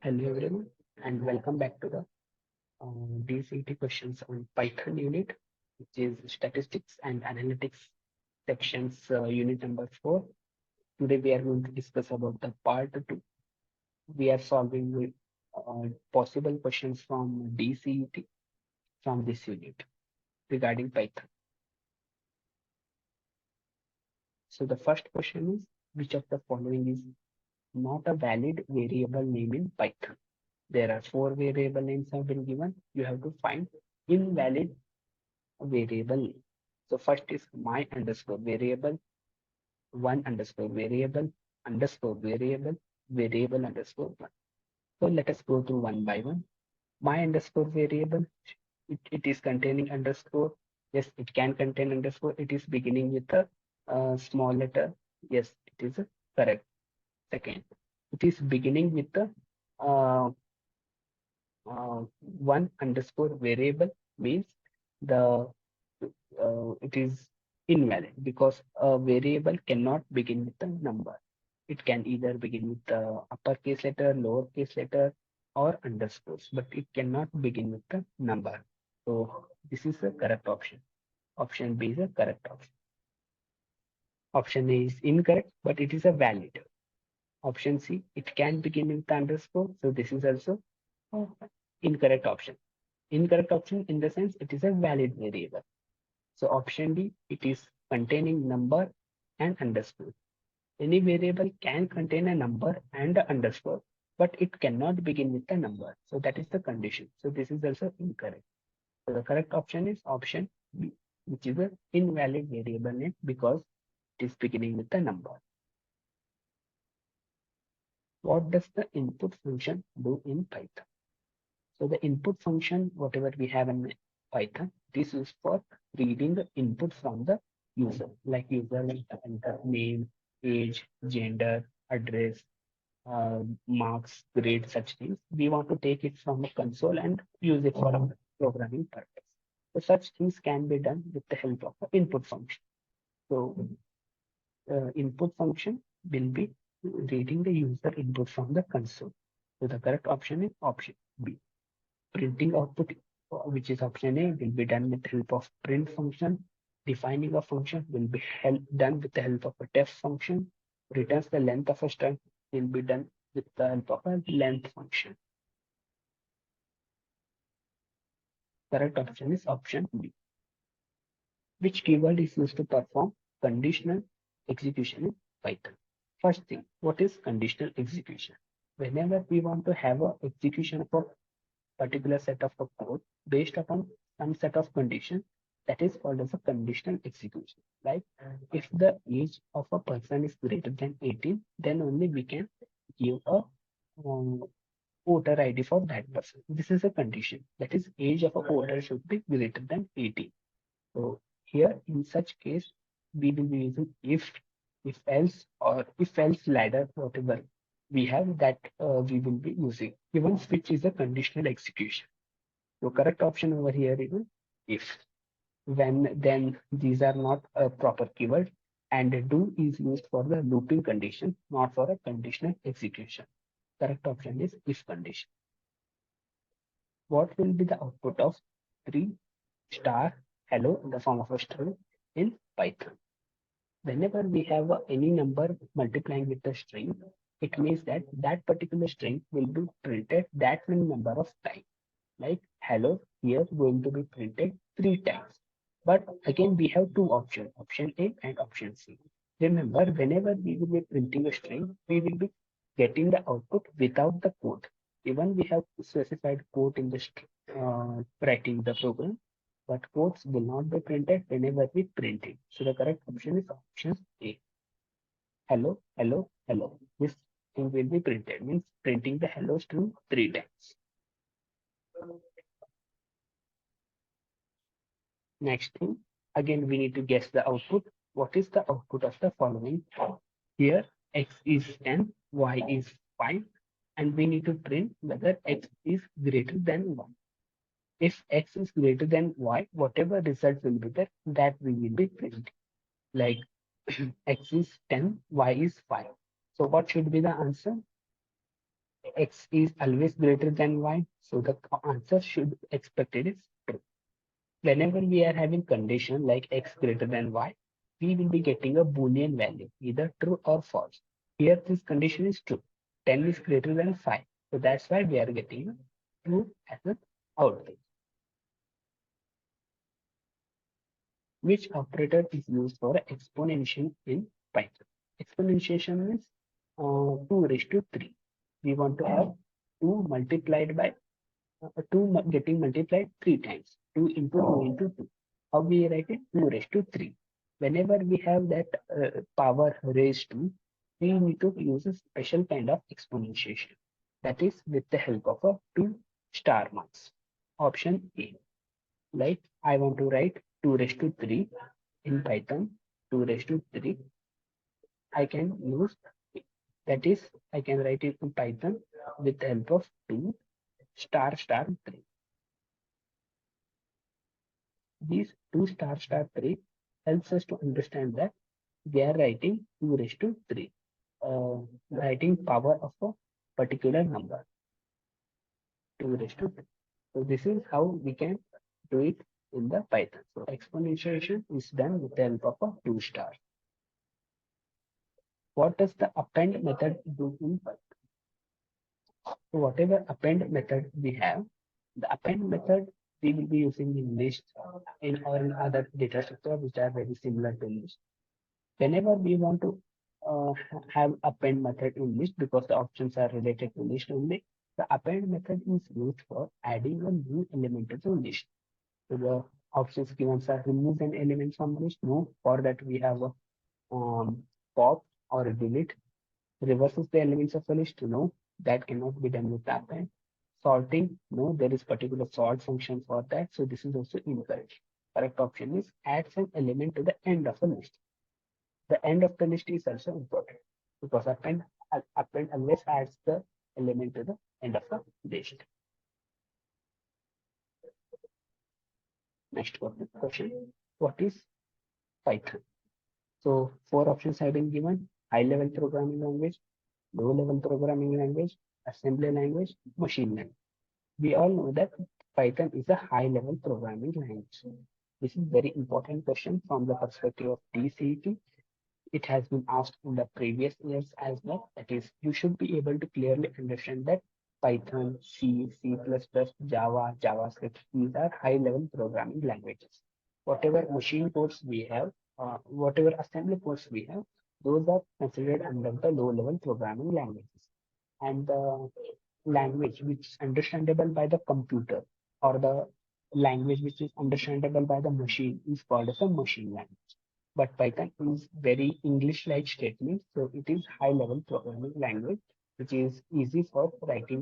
Hello everyone, and welcome back to the DCET questions on Python unit, which is Statistics and Analytics sections, unit number 4. Today we are going to discuss about the part 2. We are solving with possible questions from DCET from this unit regarding Python. So the first question is, which of the following is not a valid variable name in Python? There are four variable names have been given. You have to find invalid variable. So first is my underscore variable, one underscore variable, underscore variable, variable underscore one. So let us go through one by one. My underscore variable, it is containing underscore. Yes, it can contain underscore. It is beginning with a small letter. Yes, it is correct. Second, it is beginning with the uh, one underscore variable means the it is invalid because a variable cannot begin with a number. It can either begin with the uppercase letter, lowercase letter, or underscores, but it cannot begin with the number. So this is the correct option. Option B is the correct option. Option A is incorrect, but it is a valid. Option C, it can begin with the underscore, so this is also uh, incorrect option. Incorrect option in the sense it is a valid variable. So option D, it is containing number and underscore. Any variable can contain a number and a underscore, but it cannot begin with a number. So that is the condition. So this is also incorrect. So the correct option is option B, which is an invalid variable name because it is beginning with a number. What does the input function do in Python? So the input function, whatever we have in Python, this is for reading the input from the user, like user will enter name, age, gender, address, marks, grade, such things. We want to take it from a console and use it for a programming purpose. So such things can be done with the help of the input function. So input function will be reading the user input from the console. So the correct option is option B. Printing output, which is option A, will be done with the help of print function. Defining a function will be done with the help of a def function. Returns the length of a string will be done with the help of a length function. Correct option is option B. Which keyword is used to perform conditional execution in Python? First thing, what is conditional execution? Whenever we want to have a execution of a particular set of a code based upon some set of conditions, that is called as a conditional execution. Like if the age of a person is greater than 18, then only we can give a um, voter ID for that person. This is a condition. That is, age of a voter should be greater than 18. So here in such case, we will be using if else or if else ladder, whatever we have that we will be using. Even switch is a conditional execution. So correct option over here is if. When then these are not a proper keyword and do is used for the looping condition, not for a conditional execution. Correct option is if condition. What will be the output of 3 star hello in the form of a string in Python? Whenever we have any number multiplying with the string, it means that that particular string will be printed that many number of times. Like hello here going to be printed 3 times. But again, we have two options, option A and option C. Remember, whenever we will be printing a string, we will be getting the output without the code. Even we have specified code in the writing the program, but codes will not be printed whenever we print it. So the correct option is option A. Hello, hello, hello. This thing will be printed, means printing the hello string 3 times. Next thing, again, we need to guess the output. What is the output of the following? Here, x is 10, y is 5, and we need to print whether x is greater than 1. If x is greater than y, whatever result will be there, that we will be printing. Like x is 10, y is 5. So what should be the answer? X is always greater than Y, so the answer should be expected is true. Whenever we are having condition like X greater than Y, we will be getting a Boolean value, either true or false. Here this condition is true. 10 is greater than 5. So that's why we are getting true as an output. Which operator is used for exponentiation in Python? Exponentiation means 2 raised to 3. We want to have 2 multiplied by 2 getting multiplied 3 times. 2 into 2 into 2. How we write it? 2 raised to 3. Whenever we have that power raised to, we need to use a special kind of exponentiation. That is with the help of a 2 star marks. Option A. Like I want to write 2 raised to 3 in Python. 2 raised to 3. I can use, that is, I can write it in Python with the help of 2 star star 3. These 2 star star 3 helps us to understand that we are writing 2 raised to 3, writing power of a particular number, 2 raised to 3. So this is how we can do it in the Python. So exponentiation is done with the help of a 2 star. What does the append method do in Python? So whatever append method we have, the append method we will be using in list in or in other data structure which are very similar to list. Whenever we want to have append method in list because the options are related to list only, the append method is used for adding a new element to the list. So the options given are remove an element from list. No, for that we have a pop or a delete. Reverses the elements of a list. No, that cannot be done with append. Sorting, no, there is particular sort function for that. So this is also incorrect. Correct option is adds an element to the end of a list. The end of the list is also important because append always adds the element to the end of the list. Next question. What is Python? So 4 options have been given: high level programming language, low level programming language, assembly language, machine language. We all know that Python is a high level programming language. This is very important question from the perspective of DCET. It has been asked in the previous years as well. That is, you should be able to clearly understand that Python, C, C++, Java, JavaScript, these are high-level programming languages. Whatever machine codes we have, whatever assembly codes we have, those are considered under the low-level programming languages. And the language which is understandable by the computer or the language which is understandable by the machine is called as a machine language. But Python is very English-like statement, so it is high-level programming language, which is easy for writing